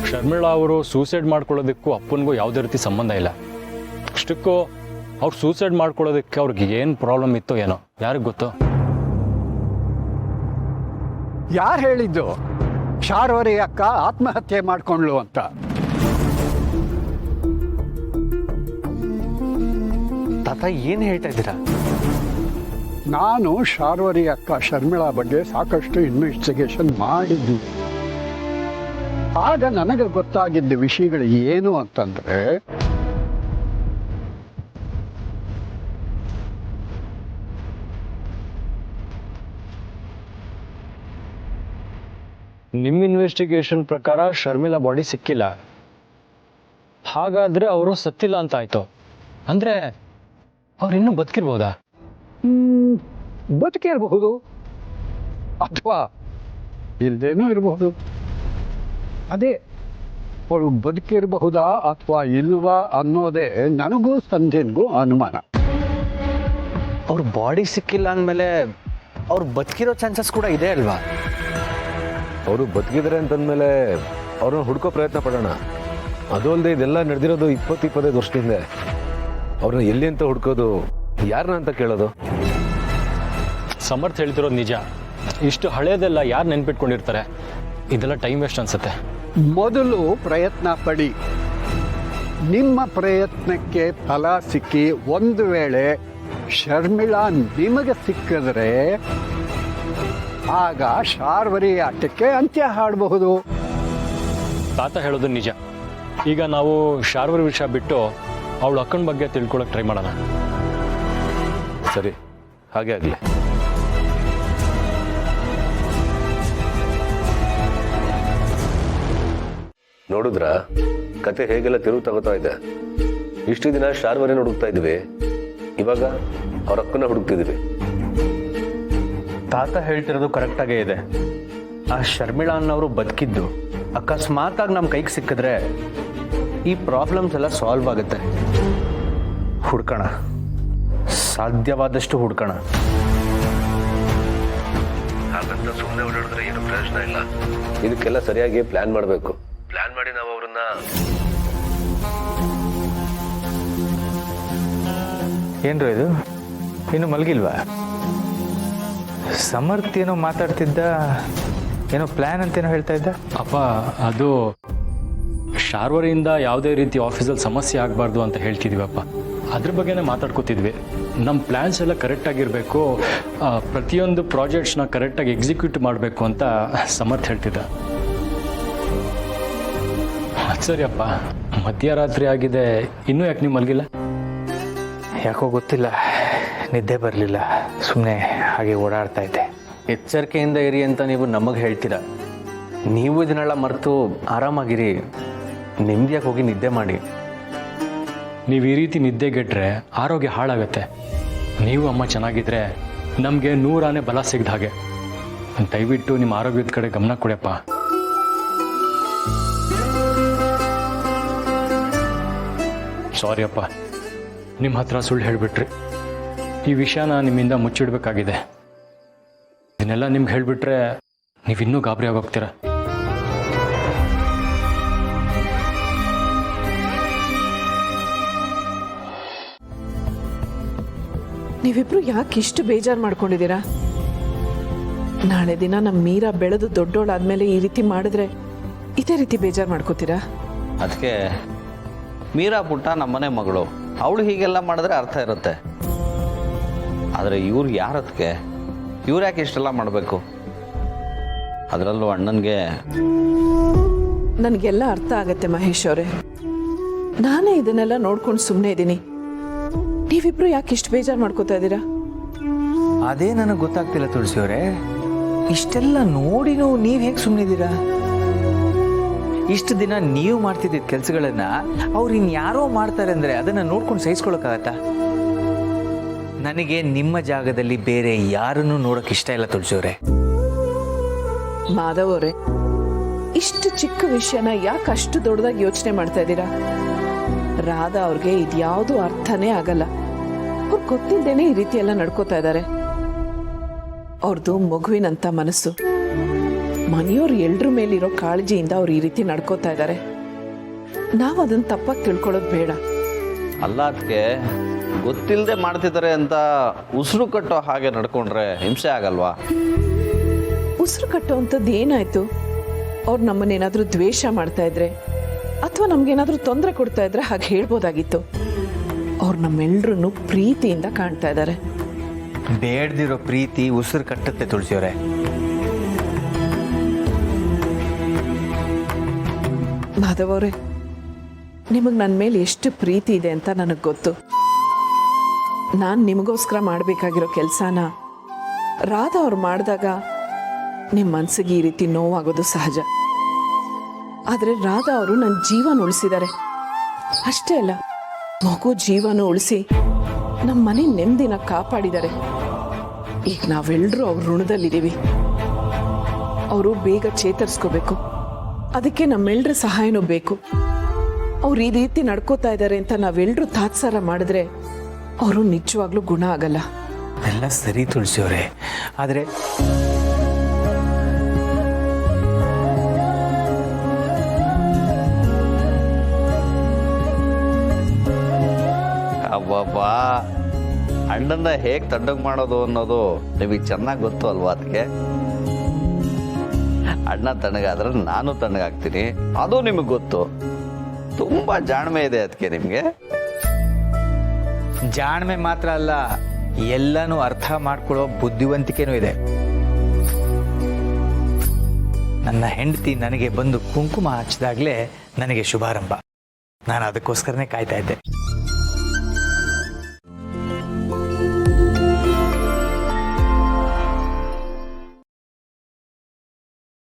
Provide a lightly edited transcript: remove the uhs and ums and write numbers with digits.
ಶರ್ಮಿಳಾ ಅವರು ಸೂಸೈಡ್ ಮಾಡ್ಕೊಳ್ಳೋದಕ್ಕೂ ಅಪ್ಪನಿಗೂ ಯಾವುದೇ ರೀತಿ ಸಂಬಂಧ ಇಲ್ಲ. ಅಷ್ಟಕ್ಕೂ ಅವ್ರು ಸೂಸೈಡ್ ಮಾಡ್ಕೊಳ್ಳೋದಕ್ಕೆ ಅವ್ರಿಗೆ ಏನು ಪ್ರಾಬ್ಲಮ್ ಇತ್ತೋ ಏನೋ ಯಾರಿಗೆ ಗೊತ್ತು. ಯಾರು ಹೇಳಿದ್ದು ಶಾರ್ವರಿ ಅಕ್ಕ ಆತ್ಮಹತ್ಯೆ ಮಾಡ್ಕೊಂಡ್ಲು ಅಂತ? ತಾತ ಏನು ಹೇಳ್ತಾ ಇದ್ದೀರಾ? ನಾನು ಶಾರ್ವರಿ ಅಕ್ಕ ಶರ್ಮಿಳಾ ಬಗ್ಗೆ ಸಾಕಷ್ಟು ಇನ್ವೆಸ್ಟಿಗೇಷನ್ ಮಾಡಿದ್ದು. ಆಗ ನನಗೆ ಗೊತ್ತಾಗಿದ್ದ ವಿಷಯಗಳು ಏನು ಅಂತಂದ್ರೆ, ನಿಮ್ಮ ಇನ್ವೆಸ್ಟಿಗೇಷನ್ ಪ್ರಕಾರ ಶರ್ಮಿಳಾ ಬಾಡಿ ಸಿಕ್ಕಿಲ್ಲ, ಹಾಗಾದ್ರೆ ಅವರು ಸತ್ತಿಲ್ಲ ಅಂತ ಆಯ್ತು. ಅಂದ್ರೆ ಅವ್ರು ಇನ್ನೂ ಬದುಕಿರ್ಬೋದಾ? ಬದುಕಿರಬಹುದು ಅಥವಾ ಇಲ್ಲದೇನೂ ಇರಬಹುದು. ಅದೇ ಅವಳು ಬದುಕಿರಬಹುದಾ ಅಥವಾ ಇಲ್ವಾ ಅನ್ನೋದೇ ನನಗೂ ಸಂಧ್ಯನಿಗೂ ಅನುಮಾನ. ಅವ್ರ ಬಾಡಿ ಸಿಕ್ಕಿಲ್ಲ ಅಂದಮೇಲೆ ಅವ್ರು ಬದುಕಿರೋ ಚಾನ್ಸಸ್ ಕೂಡ ಇದೆ ಅಲ್ವಾ? ಅವರು ಬದುಕಿದ್ದಾರೆ ಅಂತಂದಮೇಲೆ ಅವ್ರನ್ನ ಹುಡ್ಕೋ ಪ್ರಯತ್ನ ಪಡೋಣ. ಅದು ಅಲ್ಲದೆ ಇದೆಲ್ಲ ನಡೆದಿರೋದು 20-25 ವರ್ಷದಿಂದ. ಅವ್ರನ್ನ ಎಲ್ಲಿ ಅಂತ ಹುಡ್ಕೋದು, ಯಾರನ್ನ ಅಂತ ಕೇಳೋದು? ಸಮರ್ಥ್ ಹೇಳ್ತಿರೋದು ನಿಜ. ಇಷ್ಟು ಹಳೇದೆಲ್ಲ ಯಾರು ನೆನ್ಪಿಟ್ಕೊಂಡಿರ್ತಾರೆ? ಇದೆಲ್ಲ ಟೈಮ್ ವೇಸ್ಟ್ ಅನ್ಸುತ್ತೆ. ಮೊದಲು ಪ್ರಯತ್ನ ಪಡಿ. ನಿಮ್ಮ ಪ್ರಯತ್ನಕ್ಕೆ ಫಲ ಸಿಕ್ಕಿ ಒಂದು ವೇಳೆ ಶರ್ಮಿಳಾ ನಿಮಗೆ ಸಿಕ್ಕಿದ್ರೆ ಆಗ ಶಾರ್ವರಿ ಆಟಕ್ಕೆ ಅಂತ್ಯ ಹಾಡಬಹುದು. ತಾತ ಹೇಳೋದು ನಿಜ. ಈಗ ನಾವು ಶಾರ್ವರಿ ವಿಷಯ ಬಿಟ್ಟು ಅವಳ ಅಕ್ಕನ ಬಗ್ಗೆ ತಿಳ್ಕೊಳಕ್ ಟ್ರೈ ಮಾಡೋಣ. ಸರಿ, ಹಾಗೆ ಆಗಲಿ. ನೋಡಿದ್ರ ಕತೆ ಹೇಗೆಲ್ಲ ತಿರುವು ತಗೋತಾ ಇದೆ. ಇಷ್ಟು ದಿನ ಶಾರ್ವರಿನ ಹುಡುಕ್ತಾ ಇದ್ವಿ, ಇವಾಗ ಅವ್ರ ಅಕ್ಕನ ಹುಡುಕ್ತಿದ್ವಿ. ತಾತ ಹೇಳ್ತಿರೋದು ಕರೆಕ್ಟಾಗೇ ಇದೆ. ಆ ಶರ್ಮಿಳಾ ಅನ್ನೋರು ಬದುಕಿದ್ದು ಅಕಸ್ಮಾತ್ ಆಗಿ ನಮ್ಮ ಕೈಗೆ ಸಿಕ್ಕಿದ್ರೆ ಈ ಪ್ರಾಬ್ಲಮ್ಸ್ ಎಲ್ಲ ಸಾಲ್ವ್ ಆಗುತ್ತೆ. ಹುಡ್ಕೋಣ, ಸಾಧ್ಯವಾದಷ್ಟು ಹುಡ್ಕೋಣ. ಹಾಗಂತ ಸುಮ್ಮನೆ ಓಡಾಡಿದ್ರೆ ಏನು ಪ್ರಯೋಜನ ಇಲ್ಲ. ಇದಕ್ಕೆಲ್ಲ ಸರಿಯಾಗಿ ಪ್ಲಾನ್ ಮಾಡಬೇಕು. ಪ್ಲಾನ್ ಮಾಡಿ ನಾವು ಅವ್ರನ್ನ... ಏನ್ರು ಇದು ಇನ್ನು ಮಲಗಿಲ್ವಾ? ಸಮರ್ಥ್ ಏನೋ ಮಾತಾಡ್ತಿದ್ದ, ಏನೋ ಪ್ಲಾನ್ ಅಂತೇನೋ ಹೇಳ್ತಾ ಇದ್ದ. ಅಪ್ಪ, ಅದು ಶಾರ್ವರಿಯಿಂದ ಯಾವುದೇ ರೀತಿ ಆಫೀಸಲ್ಲಿ ಸಮಸ್ಯೆ ಆಗಬಾರ್ದು ಅಂತ ಹೇಳ್ತಿದ್ವಪ್ಪ. ಅದ್ರ ಬಗ್ಗೆನೇ ಮಾತಾಡ್ಕೋತಿದ್ವಿ. ನಮ್ಮ ಪ್ಲ್ಯಾನ್ಸ್ ಎಲ್ಲ ಕರೆಕ್ಟಾಗಿರಬೇಕು, ಪ್ರತಿಯೊಂದು ಪ್ರಾಜೆಕ್ಟ್ಸ್ನ ಕರೆಕ್ಟಾಗಿ ಎಕ್ಸಿಕ್ಯೂಟ್ ಮಾಡಬೇಕು ಅಂತ ಸಮರ್ಥ್ ಹೇಳ್ತಿದ್ದ. ಸರಿ ಅಪ್ಪ, ಮಧ್ಯರಾತ್ರಿ ಆಗಿದೆ, ಇನ್ನೂ ಯಾಕೆ ನೀವು ಮಲಗಿಲ್ಲ? ಯಾಕೋ ಗೊತ್ತಿಲ್ಲ, ನಿದ್ದೆ ಬರಲಿಲ್ಲ, ಸುಮ್ಮನೆ ಹಾಗೆ ಓಡಾಡ್ತಾ ಇದ್ದೆ. ಎಚ್ಚರಿಕೆಯಿಂದ ಇರಿ ಅಂತ ನೀವು ನಮಗೆ ಹೇಳ್ತೀರಾ. ನೀವು ಇದನ್ನೆಲ್ಲ ಮರೆತು ಆರಾಮಾಗಿರಿ, ನೆಮ್ಮದಿಯಾಗಿ ಹೋಗಿ ನಿದ್ದೆ ಮಾಡಿ. ನೀವು ಈ ರೀತಿ ನಿದ್ದೆಗೆಟ್ರೆ ಆರೋಗ್ಯ ಹಾಳಾಗತ್ತೆ. ನೀವು ಅಮ್ಮ ಚೆನ್ನಾಗಿದ್ರೆ ನಮಗೆ 100 ಆನೆ ಬಲ ಸಿಗ್ದ ಹಾಗೆ. ದಯವಿಟ್ಟು ನಿಮ್ಮ ಆರೋಗ್ಯದ ಕಡೆ ಗಮನ ಕೊಡಪ್ಪ. ಸಾರಿ ಅಪ್ಪ, ನಿಮ್ಮ ಹತ್ರ ಸುಳ್ಳು ಹೇಳಿಬಿಟ್ರಿ. ಈ ವಿಷಯನ ನಿಮ್ಮಿಂದ ಮುಚ್ಚಿಡ್ಬೇಕಾಗಿದೆ. ಇದನ್ನೆಲ್ಲ ನಿಮ್ಗೆ ಹೇಳಿಬಿಟ್ರೆ ನೀವಿನ್ನೂ ಗಾಬರಿ ಆಗೋಗ್ತೀರ. ನೀವಿಬ್ರು ಯಾಕೆ ಇಷ್ಟು ಬೇಜಾರು ಮಾಡ್ಕೊಂಡಿದ್ದೀರಾ? ನಾಳೆ ದಿನ ನಮ್ಮ ಮೀರಾ ಬೆಳೆದು ದೊಡ್ಡೋಳಾದ್ಮೇಲೆ ಈ ರೀತಿ ಮಾಡಿದ್ರೆ ಇದೇ ರೀತಿ ಬೇಜಾರು ಮಾಡ್ಕೋತೀರಾ? ಅದಕ್ಕೆ ಮೀರಾ ಪುಟ್ಟ ನಮ್ಮನೆ ಮಗಳು, ಅವಳು ಹೀಗೆಲ್ಲ ಮಾಡಿದ್ರೆ ಅರ್ಥ ಇರುತ್ತೆ. ಆದರೆ ಇವ್ರು ಯಾರದಕ್ಕೆ, ಇವ್ರು ಯಾಕೆ ಇಷ್ಟೆಲ್ಲ ಮಾಡಬೇಕು? ಅದರಲ್ಲೂ ಅಣ್ಣನಿಗೆ... ನನಗೆಲ್ಲ ಅರ್ಥ ಆಗತ್ತೆ ಮಹೇಶ್ ಅವರೇ. ನಾನೇ ಇದನ್ನೆಲ್ಲ ನೋಡ್ಕೊಂಡು ಸುಮ್ಮನೆ ಇದ್ದೀನಿ. ನೀವಿಬ್ರು ಯಾಕೆ ಇಷ್ಟು ಬೇಜಾರು ಮಾಡ್ಕೋತಾ ಇದ್ದೀರಾ? ಅದೇ ನನಗೆ ಗೊತ್ತಾಗ್ತಿಲ್ಲ ತುಳಸಿಯವರೇ. ಇಷ್ಟೆಲ್ಲ ನೋಡಿನೂ ನೀವು ಹೇಗೆ ಸುಮ್ಮನಿದ್ದೀರಾ? ಇಷ್ಟು ದಿನ ನೀವು ಮಾಡ್ತಿದ್ದ ಕೆಲಸಗಳನ್ನ ಅವ್ರು ಇನ್ಯಾರೋ ಮಾಡ್ತಾರೆ ಅಂದರೆ ಅದನ್ನು ನೋಡ್ಕೊಂಡು ಸಹಿಸ್ಕೊಳಕ್ಕಾಗತ್ತಾ? ನನಗೆ ನಿಮ್ಮ ಜಾಗದಲ್ಲಿ ಬೇರೆ ಯಾರನ್ನೂ ನೋಡೋಕೆ ಇಷ್ಟ ಇಲ್ಲ ತುಳಸಿಯವರೇ. ಮಾಧವ್ ಅವರೇ, ಇಷ್ಟು ಚಿಕ್ಕ ವಿಷಯನ ಯಾಕೆ ಅಷ್ಟು ದೊಡ್ಡದಾಗಿ ಯೋಚನೆ ಮಾಡ್ತಾ ಇದ್ದೀರಾ? ರಾಧಾ ಅವ್ರಿಗೆ ಇದ್ಯಾವುದು ಅರ್ಥನೇ ಆಗಲ್ಲ. ಅವ್ರು ಗೊತ್ತಿದ್ದೇನೆ ಈ ರೀತಿ ಎಲ್ಲ ನಡ್ಕೋತಾ ಇದ್ದಾರೆ. ಅವ್ರದ್ದು ಮಗುವಿನಂತ ಮನಸ್ಸು. ಮನೆಯವ್ರು ಎಲ್ರ ಮೇಲಿರೋ ಕಾಳಜಿಯಿಂದ ಅವ್ರು ಈ ರೀತಿ ನಡ್ಕೋತಾ ಇದ್ದಾರೆ. ನಾವು ಅದನ್ನ ತಪ್ಪಾಗಿ ತಿಳ್ಕೊಳ್ಳೋದು ಬೇಡ. ಅಲ್ಲ ಅದಕ್ಕೆ ಗೊತ್ತಿಲ್ಲದೆ ಮಾಡ್ತಿದ್ದಾರೆ ಅಂತ ಉಸಿರು ಕಟ್ಟೋ ಹಾಗೆ ನಡ್ಕೊಂಡ್ರೆ ಹಿಂಸೆ ಆಗಲ್ವಾ? ಉಸಿರು ಕಟ್ಟೋವಂಥದ್ದು ಏನಾಯ್ತು? ಅವ್ರು ನಮ್ಮನ್ನೇನಾದ್ರೂ ದ್ವೇಷ ಮಾಡ್ತಾ ಇದ್ರೆ ಅಥವಾ ನಮ್ಗೇನಾದ್ರೂ ತೊಂದರೆ ಕೊಡ್ತಾ ಇದ್ರೆ ಹಾಗೆ ಹೇಳ್ಬೋದಾಗಿತ್ತು. ಅವ್ರು ನಮ್ಮೆಲ್ರನ್ನು ಪ್ರೀತಿಯಿಂದ ಕಾಣ್ತಾ ಇದ್ದಾರೆ. ಬೇಡ್ದಿರೋ ಪ್ರೀತಿ ಉಸಿರು ಕಟ್ಟುತ್ತೆ ತುಳಸಿಯವರೇ. ಮಾಧವ್ ಅವರೇ, ನಿಮಗೆ ನನ್ನ ಮೇಲೆ ಎಷ್ಟು ಪ್ರೀತಿ ಇದೆ ಅಂತ ನನಗೆ ಗೊತ್ತು. ನಾನು ನಿಮಗೋಸ್ಕರ ಮಾಡಬೇಕಾಗಿರೋ ಕೆಲಸನ ರಾಧಾ ಅವ್ರು ಮಾಡಿದಾಗ ನಿಮ್ಮ ಮನಸ್ಸಿಗೆ ಈ ರೀತಿ ನೋವಾಗೋದು ಸಹಜ. ಆದರೆ ರಾಧಾ ಅವರು ನನ್ನ ಜೀವನ ಉಳಿಸಿದ್ದಾರೆ. ಅಷ್ಟೇ ಅಲ್ಲ, ಮಗು ಜೀವನ ಉಳಿಸಿ ನಮ್ಮ ಮನೆ ನೆಮ್ಮದಿನ ಕಾಪಾಡಿದ್ದಾರೆ. ಈಗ ನಾವೆಲ್ಲರೂ ಅವ್ರ ಋಣದಲ್ಲಿದ್ದೀವಿ. ಅವರು ಬೇಗ ಚೇತರಿಸ್ಕೋಬೇಕು. ಅದಕ್ಕೆ ನಮ್ಮೆಲ್ಲರ ಸಹಾಯನೂ ಬೇಕು. ಅವ್ರು ಈ ರೀತಿ ನಡ್ಕೋತಾ ಇದ್ದಾರೆ ಅಂತ ನಾವೆಲ್ಲರೂ ತಾತ್ಸಾರ ಮಾಡಿದ್ರೆ ಅವರು ನಿಜವಾಗ್ಲೂ ಗುಣ ಆಗಲ್ಲ. ಎಲ್ಲ ಸರಿ ತುಳಸಿಯವರೇ, ಆದರೆ ಅಬ್ಬಬ್ಬಾ, ಅಣ್ಣನ ಹೇಗೆ ತಣ್ಣಗೆ ಮಾಡೋದು ಅನ್ನೋದು ನಿಮಗೆ ಚೆನ್ನಾಗಿ ಗೊತ್ತು ಅಲ್ವಾ? ಅದಕ್ಕೆ ಅಣ್ಣ ತಣ್ಣಗಾದ್ರೆ ನಾನು ತಣ್ಣಗಾಗ್ತೀನಿ, ಅದು ನಿಮಗೆ ಗೊತ್ತು. ತುಂಬಾ ಜಾಣ್ಮೆ ಇದೆ ಅದಕ್ಕೆ ನಿಮಗೆ. ಜಾಣ್ಮೆ ಮಾತ್ರ ಅಲ್ಲ, ಎಲ್ಲನೂ ಅರ್ಥ ಮಾಡ್ಕೊಳ್ಳೋ ಬುದ್ಧಿವಂತಿಕೆನೂ ಇದೆ. ನನ್ನ ಹೆಂಡತಿ ನನಗೆ ಬಂದು ಕುಂಕುಮ ಹಚ್ಚಿದಾಗಲೇ ನನಗೆ ಶುಭಾರಂಭ. ನಾನು ಅದಕ್ಕೋಸ್ಕರನೇ ಕಾಯ್ತಾ ಇದ್ದೆ.